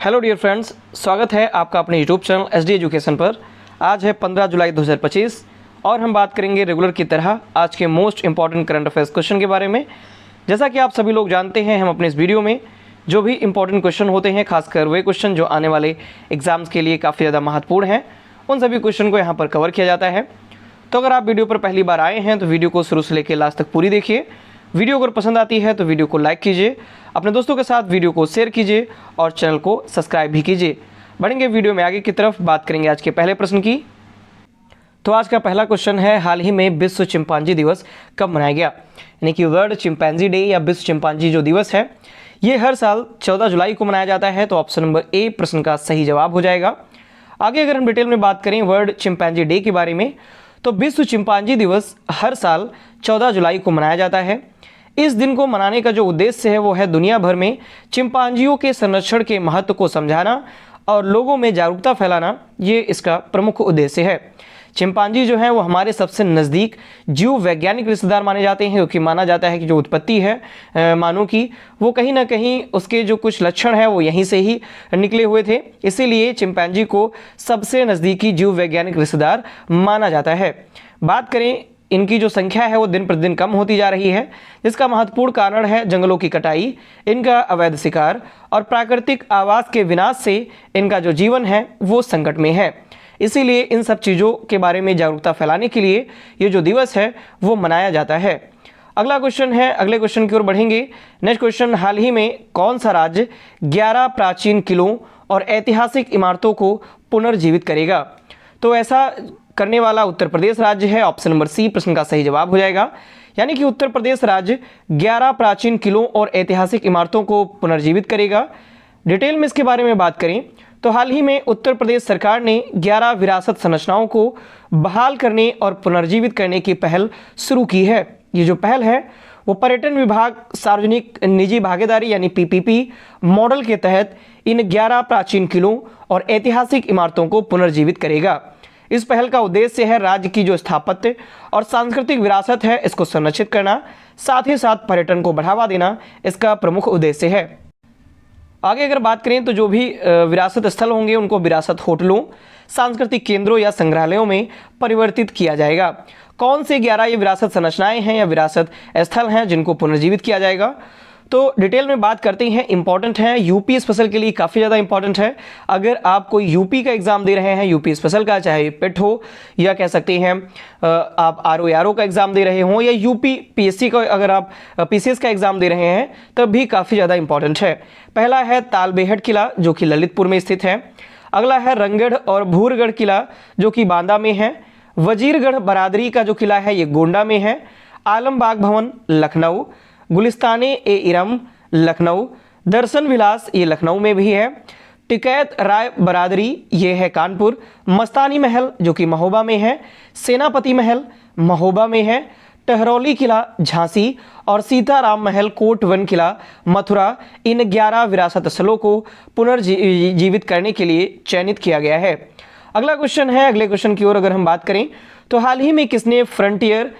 Hello dear friends, स्वागत है आपका अपने यूट्यूब चैनल SD एजुकेशन पर। आज है 15 जुलाई 2025 और हम बात करेंगे रेगुलर की तरह आज के most important current affairs question के बारे में। जैसा कि आप सभी लोग जानते हैं, हम अपने इस वीडियो में जो भी इंपॉर्टेंट क्वेश्चन होते हैं, खासकर वे क्वेश्चन जो आने वाले एग्जाम्स के लिए काफ़ी ज़्यादा महत्वपूर्ण हैं, उन सभी क्वेश्चन को यहाँ पर कवर किया जाता है। तो अगर आप वीडियो पर पहली बार आए हैं तो वीडियो को शुरू से लेकर लास्ट तक पूरी देखिए। वीडियो अगर पसंद आती है तो वीडियो को लाइक कीजिए, अपने दोस्तों के साथ वीडियो को शेयर कीजिए और चैनल को सब्सक्राइब भी कीजिए। बढ़ेंगे वीडियो में आगे की तरफ, बात करेंगे आज के पहले प्रश्न की। तो आज का पहला क्वेश्चन है, हाल ही में विश्व चिंपांजी दिवस कब मनाया गया? यानी कि वर्ल्ड चिंपैंजी डे या विश्व चिंपांजी जो दिवस है, ये हर साल 14 जुलाई को मनाया जाता है। तो ऑप्शन नंबर ए प्रश्न का सही जवाब हो जाएगा। आगे अगर हम डिटेल में बात करें वर्ल्ड चिंपैंजी डे के बारे में, तो विश्व चिंपांजी दिवस हर साल 14 जुलाई को मनाया जाता है। इस दिन को मनाने का जो उद्देश्य है वो है दुनिया भर में चिंपांजियों के संरक्षण के महत्व को समझाना और लोगों में जागरूकता फैलाना, ये इसका प्रमुख उद्देश्य है। चिंपांजी जो है वो हमारे सबसे नज़दीक जीव वैज्ञानिक रिश्तेदार माने जाते हैं, क्योंकि माना जाता है कि जो उत्पत्ति है मानव की, वो कहीं ना कहीं उसके जो कुछ लक्षण है वो यहीं से ही निकले हुए थे। इसीलिए चिंपांजी को सबसे नज़दीकी जीव वैज्ञानिक रिश्तेदार माना जाता है। बात करें, इनकी जो संख्या है वो दिन प्रतिदिन कम होती जा रही है, जिसका महत्वपूर्ण कारण है जंगलों की कटाई, इनका अवैध शिकार और प्राकृतिक आवास के विनाश से इनका जो जीवन है वो संकट में है। इसीलिए इन सब चीज़ों के बारे में जागरूकता फैलाने के लिए ये जो दिवस है वो मनाया जाता है। अगला क्वेश्चन है, अगले क्वेश्चन की ओर बढ़ेंगे। नेक्स्ट क्वेश्चन, हाल ही में कौन सा राज्य 11 प्राचीन किलों और ऐतिहासिक इमारतों को पुनर्जीवित करेगा? तो ऐसा करने वाला उत्तर प्रदेश राज्य है। ऑप्शन नंबर सी प्रश्न का सही जवाब हो जाएगा। यानी कि उत्तर प्रदेश राज्य 11 प्राचीन किलों और ऐतिहासिक इमारतों को पुनर्जीवित करेगा। डिटेल में इसके बारे में बात करें तो हाल ही में उत्तर प्रदेश सरकार ने 11 विरासत संरचनाओं को बहाल करने और पुनर्जीवित करने की पहल शुरू की है। ये जो पहल है वो पर्यटन विभाग सार्वजनिक निजी भागीदारी यानी PPP मॉडल के तहत इन 11 प्राचीन किलों और ऐतिहासिक इमारतों को पुनर्जीवित करेगा। इस पहल का उद्देश्य है राज्य की जो स्थापत्य और सांस्कृतिक विरासत है इसको संरक्षित करना, साथ ही साथ पर्यटन को बढ़ावा देना इसका प्रमुख उद्देश्य है। आगे अगर बात करें तो जो भी विरासत स्थल होंगे उनको विरासत होटलों, सांस्कृतिक केंद्रों या संग्रहालयों में परिवर्तित किया जाएगा। कौन से 11 ये विरासत संरचनाएं हैं या विरासत स्थल हैं जिनको पुनर्जीवित किया जाएगा? तो डिटेल में बात करते हैं, इंपॉर्टेंट है, यूपी स्पेशल के लिए काफ़ी ज़्यादा इंपॉर्टेंट है। अगर आप कोई यूपी का एग्जाम दे रहे हैं, यूपी स्पेशल का, चाहे पेट हो या कह सकते हैं आप RO का एग्जाम दे रहे हों, या यूपी PSC का अगर आप PCS का एग्जाम दे रहे हैं, तब भी काफ़ी ज़्यादा इंपॉर्टेंट है। पहला है तालबेहट किला जो कि ललितपुर में स्थित है। अगला है रंगगढ़ और भूरगढ़ किला जो कि बांदा में है। वजीरगढ़ बरादरी का जो किला है ये गोंडा में है। आलमबाग भवन लखनऊ, गुलिस्तान-ए-इरम लखनऊ, दर्शन विलास ये लखनऊ में भी है। टिकैत राय बरादरी ये है कानपुर। मस्तानी महल जो कि महोबा में है। सेनापति महल महोबा में है। टहरौली किला झांसी और सीताराम महल कोटवन किला मथुरा, इन 11 विरासत स्थलों को पुनर्जीवित करने के लिए चयनित किया गया है। अगला क्वेश्चन है, अगले क्वेश्चन की ओर अगर हम बात करें तो हाल ही में किसने frontier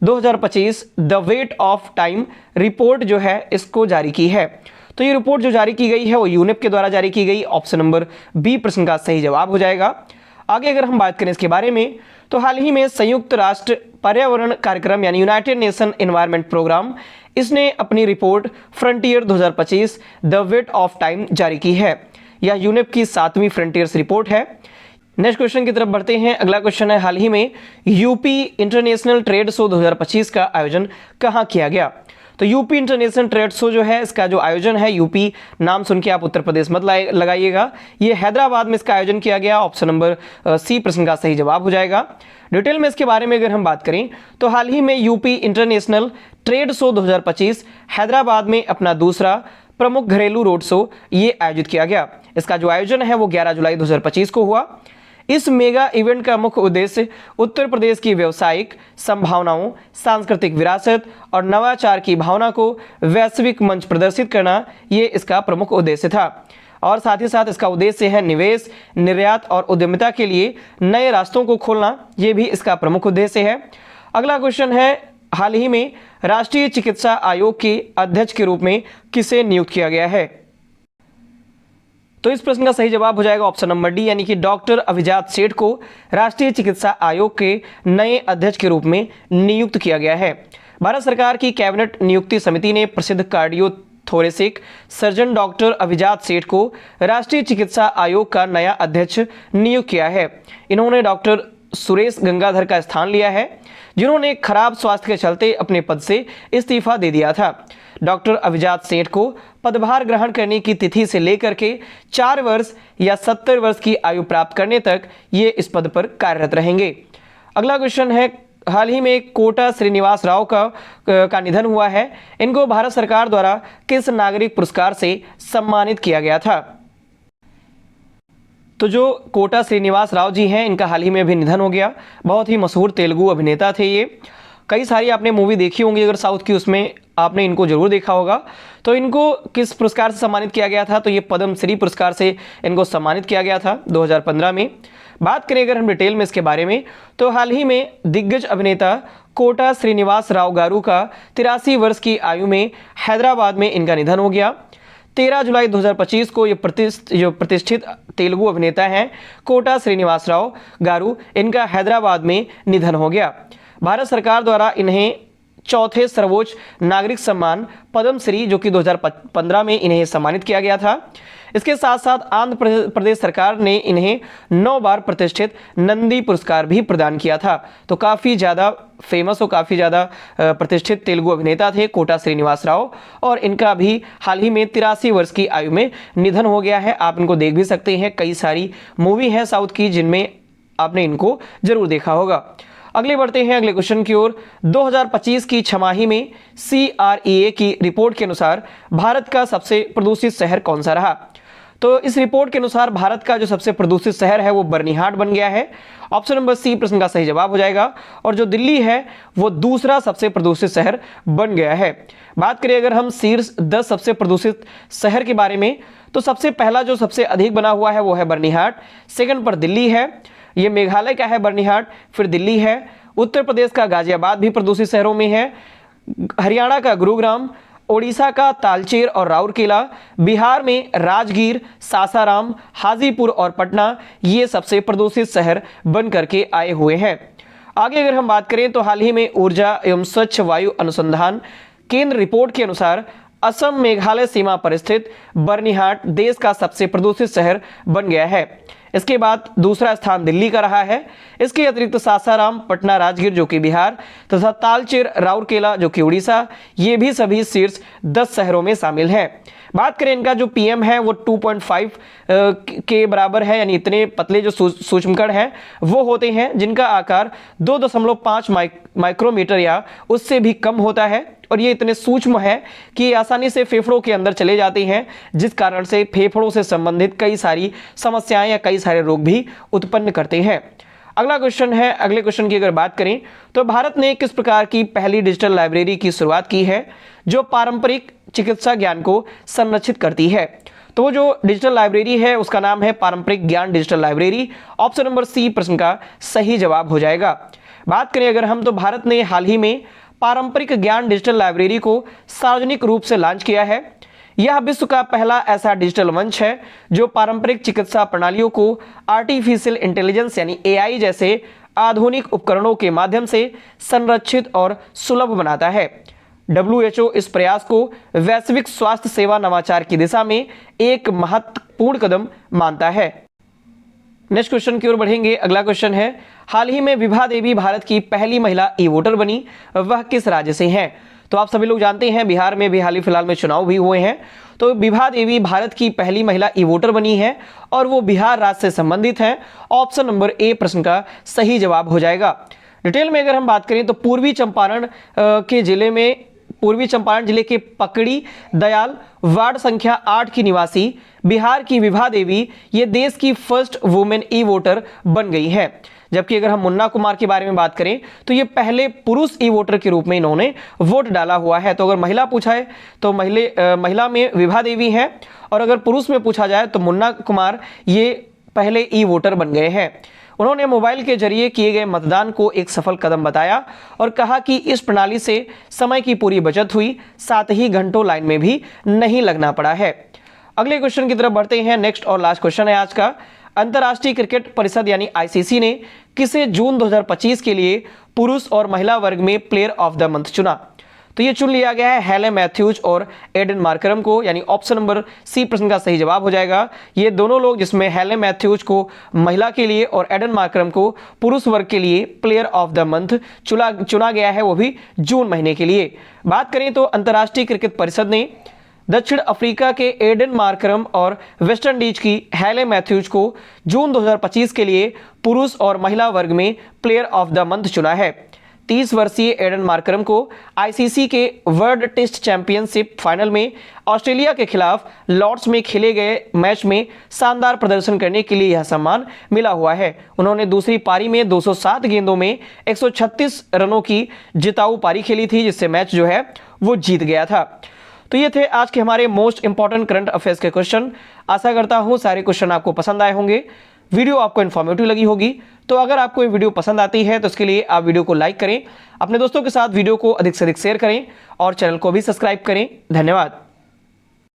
2025 the weight of time report जो है इसको जारी की है? तो ये रिपोर्ट जो जारी की गई है वो यूनेप के द्वारा जारी की गई। ऑप्शन नंबर बी प्रश्न का सही जवाब हो जाएगा। आगे अगर हम बात करें इसके बारे में तो हाल ही में संयुक्त राष्ट्र पर्यावरण कार्यक्रम यानी यूनाइटेड नेशन एनवायरनमेंट प्रोग्राम, इसने अपनी report frontier 2025 the weight of time जारी की है। यह यूनेप की 7वीं फ्रंटियर्स रिपोर्ट है। नेक्स्ट क्वेश्चन की तरफ बढ़ते हैं। अगला क्वेश्चन है, हाल ही में यूपी इंटरनेशनल ट्रेड शो 2025 का आयोजन कहाँ किया गया? तो यूपी इंटरनेशनल ट्रेड शो जो है इसका जो आयोजन है, यूपी नाम सुन के आप उत्तर प्रदेश मत लगाइएगा, ये हैदराबाद में इसका आयोजन किया गया। ऑप्शन नंबर सी प्रश्न का सही जवाब हो जाएगा। डिटेल में इसके बारे में अगर हम बात करें तो हाल ही में UP international trade show 2025 Hyderabad में अपना दूसरा प्रमुख घरेलू रोड शो ये आयोजित किया गया। इसका जो आयोजन है वो 11 जुलाई 2025 को हुआ। इस मेगा इवेंट का मुख्य उद्देश्य उत्तर प्रदेश की व्यावसायिक संभावनाओं, सांस्कृतिक विरासत और नवाचार की भावना को वैश्विक मंच प्रदर्शित करना, ये इसका प्रमुख उद्देश्य था। और साथ ही साथ इसका उद्देश्य है निवेश, निर्यात और उद्यमिता के लिए नए रास्तों को खोलना, ये भी इसका प्रमुख उद्देश्य है। अगला क्वेश्चन है, हाल ही में राष्ट्रीय चिकित्सा आयोग के अध्यक्ष के रूप में किसे नियुक्त किया गया है? तो इस प्रश्न का सही जवाब हो जाएगा ऑप्शन नंबर डी, यानी कि डॉक्टर अभिजात सेठ को राष्ट्रीय चिकित्सा आयोग के नए अध्यक्ष के रूप में नियुक्त किया गया है। भारत सरकार की कैबिनेट नियुक्ति समिति ने प्रसिद्ध कार्डियोथोरेसिक सर्जन डॉक्टर अभिजात सेठ को राष्ट्रीय चिकित्सा आयोग का नया अध्यक्ष नियुक्त किया है। इन्होंने डॉक्टर सुरेश गंगाधर का स्थान लिया है, जिन्होंने खराब स्वास्थ्य के चलते अपने पद से इस्तीफा दे दिया था। डॉक्टर अभिजात सेठ को पदभार ग्रहण करने की तिथि से लेकर के 4 वर्ष या 70 वर्ष की आयु प्राप्त करने तक ये इस पद पर कार्यरत रहेंगे। अगला क्वेश्चन है, हाल ही में कोटा श्रीनिवास राव का निधन हुआ है। इनको भारत सरकार द्वारा किस नागरिक पुरस्कार से सम्मानित किया गया था? तो जो कोटा श्रीनिवास राव जी हैं, इनका हाल ही में भी निधन हो गया। बहुत ही मशहूर तेलुगु अभिनेता थे ये। कई सारी आपने मूवी देखी होंगी अगर साउथ की, उसमें आपने इनको जरूर देखा होगा। तो इनको किस पुरस्कार से सम्मानित किया गया था? तो ये पद्म श्री पुरस्कार से इनको सम्मानित किया गया था 2015 में। बात करें अगर हम डिटेल में इसके बारे में, तो हाल ही में दिग्गज अभिनेता कोटा श्रीनिवास राव गारू का 83 वर्ष की आयु में हैदराबाद में इनका निधन हो गया। 13 जुलाई 2025 को ये प्रतिष्ठित तेलुगु अभिनेता हैं कोटा श्रीनिवास राव गारू, इनका हैदराबाद में निधन हो गया। भारत सरकार द्वारा इन्हें चौथे सर्वोच्च नागरिक सम्मान पद्म श्री, जो कि 2015 में इन्हें सम्मानित किया गया था। इसके साथ साथ आंध्र प्रदेश सरकार ने इन्हें 9 बार प्रतिष्ठित नंदी पुरस्कार भी प्रदान किया था। तो काफ़ी ज़्यादा फेमस और काफ़ी ज़्यादा प्रतिष्ठित तेलुगु अभिनेता थे कोटा श्रीनिवास राव, और इनका भी हाल ही में 83 वर्ष की आयु में निधन हो गया है। आप इनको देख भी सकते हैं, कई सारी मूवी हैं साउथ की जिनमें आपने इनको जरूर देखा होगा। अगले बढ़ते हैं अगले क्वेश्चन की ओर। 2025 की छमाही में CREA की रिपोर्ट के अनुसार भारत का सबसे प्रदूषित शहर कौन सा रहा? तो इस रिपोर्ट के अनुसार भारत का जो सबसे प्रदूषित शहर है वो बर्निहाट बन गया है। ऑप्शन नंबर सी प्रश्न का सही जवाब हो जाएगा। और जो दिल्ली है वो दूसरा सबसे प्रदूषित शहर बन गया है। बात करें अगर हम शीर्ष 10 सबसे प्रदूषित शहर के बारे में, तो सबसे पहला जो सबसे अधिक बना हुआ है वो है बर्निहाट। सेकंड पर दिल्ली है, ये मेघालय का है बर्निहाट, फिर दिल्ली है। उत्तर प्रदेश का गाजियाबाद भी प्रदूषित शहरों में है। हरियाणा का गुरुग्राम, ओडिशा का तालचेर और राउरकेला, बिहार में राजगीर, सासाराम, हाजीपुर और पटना, ये सबसे प्रदूषित शहर बन करके आए हुए हैं। आगे अगर हम बात करें तो हाल ही में ऊर्जा एवं स्वच्छ वायु अनुसंधान केंद्र रिपोर्ट के अनुसार असम मेघालय सीमा पर स्थित बर्निहाट देश का सबसे प्रदूषित शहर बन गया है। इसके बाद दूसरा स्थान दिल्ली का रहा है। इसके अतिरिक्त सासाराम, पटना, राजगीर जो कि बिहार, तथा तालचेर, राउरकेला जो कि उड़ीसा, ये भी सभी शीर्ष 10 शहरों में शामिल हैं। बात करें इनका जो PM है वो 2.5 के बराबर है, यानी इतने पतले जो सूक्ष्मकण हैं वो होते हैं जिनका आकार 2.5 माइक्रोमीटर या उससे भी कम होता है। और ये इतने सूक्ष्म है कि आसानी से फेफड़ों के अंदर चले जाते हैं, जिस कारण से फेफड़ों से संबंधित कई सारी समस्याएं या कई सारे रोग भी उत्पन्न करते हैं। अगला क्वेश्चन है, अगले क्वेश्चन की अगर बात करें तो भारत ने किस प्रकार की पहली डिजिटल लाइब्रेरी की शुरुआत की है जो पारंपरिक चिकित्सा ज्ञान को संरक्षित करती है? तो जो डिजिटल लाइब्रेरी है उसका नाम है पारंपरिक ज्ञान digital library. Option number C प्रश्न का सही जवाब हो जाएगा। बात करें अगर हम, तो भारत ने हाल ही में पारंपरिक ज्ञान डिजिटल लाइब्रेरी को सार्वजनिक रूप से लॉन्च किया है। यह विश्व का पहला ऐसा डिजिटल मंच है जो पारंपरिक चिकित्सा प्रणालियों को आर्टिफिशियल इंटेलिजेंस यानी AI जैसे आधुनिक उपकरणों के माध्यम से संरक्षित और सुलभ बनाता है। WHO इस प्रयास को वैश्विक स्वास्थ्य सेवा नवाचार की दिशा में एक महत्वपूर्ण कदम मानता है। नेक्स्ट क्वेश्चन की ओर बढ़ेंगे। अगला क्वेश्चन है, हाल ही में विभा देवी भारत की पहली महिला ई-वोटर बनी, वह किस राज्य से हैं? तो आप सभी लोग जानते हैं बिहार में भी हाल ही फिलहाल में चुनाव भी हुए हैं। तो विभा देवी भारत की पहली महिला ई-वोटर बनी है और वो बिहार राज्य से संबंधित है। ऑप्शन नंबर ए प्रश्न का सही जवाब हो जाएगा। डिटेल में अगर हम बात करें तो पूर्वी चंपारण जिले के पकड़ी दयाल वार्ड संख्या 8 की निवासी बिहार की विभा देवी ये देश की फर्स्ट वुमेन ई-वोटर बन गई है। जबकि अगर हम मुन्ना कुमार के बारे में बात करें तो ये पहले पुरुष ई-वोटर के रूप में इन्होंने वोट डाला हुआ है। तो अगर महिला पूछा है तो महिला में विभा देवी है, और अगर पुरुष में पूछा जाए तो मुन्ना कुमार ये पहले ई-वोटर बन गए हैं। उन्होंने मोबाइल के जरिए किए गए मतदान को एक सफल कदम बताया और कहा कि इस प्रणाली से समय की पूरी बचत हुई, साथ ही घंटों लाइन में भी नहीं लगना पड़ा है। अगले क्वेश्चन की तरफ बढ़ते हैं। नेक्स्ट और लास्ट क्वेश्चन है आज का। अंतर्राष्ट्रीय क्रिकेट परिषद यानी आईसीसी ने किसे जून 2025 के लिए पुरुष और महिला वर्ग में प्लेयर ऑफ द मंथ चुना? तो ये चुन लिया गया है हेलेन मैथ्यूज और एडन मार्करम को, यानी ऑप्शन नंबर सी प्रश्न का सही जवाब हो जाएगा। ये दोनों लोग, जिसमें हेलेन मैथ्यूज को महिला के लिए और एडन मार्करम को पुरुष वर्ग के लिए प्लेयर ऑफ द मंथ चुना गया है, वो भी जून महीने के लिए। बात करें तो अंतर्राष्ट्रीय क्रिकेट परिषद ने दक्षिण अफ्रीका के एडन मार्करम और वेस्ट इंडीज की हेलेन मैथ्यूज को जून 2025 के लिए पुरुष और महिला वर्ग में प्लेयर ऑफ द मंथ चुना है। 30 वर्षीय एडन मार्करम को आईसीसी के वर्ल्ड टेस्ट चैंपियनशिप फाइनल में ऑस्ट्रेलिया के खिलाफ लॉर्ड्स में खेले गए मैच में शानदार प्रदर्शन करने के लिए यह सम्मान मिला हुआ है। उन्होंने दूसरी पारी में 207 गेंदों में 136 रनों की जिताऊ पारी खेली थी, जिससे मैच जो है वो जीत गया था। तो ये थे आज के हमारे मोस्ट इंपॉर्टेंट करंट अफेयर्स के क्वेश्चन। आशा करता हूँ सारे क्वेश्चन आपको पसंद आए होंगे, वीडियो आपको इन्फॉर्मेटिव लगी होगी। तो अगर आपको ये वीडियो पसंद आती है तो इसके लिए आप वीडियो को लाइक करें, अपने दोस्तों के साथ वीडियो को अधिक से अधिक शेयर करें और चैनल को भी सब्सक्राइब करें। धन्यवाद।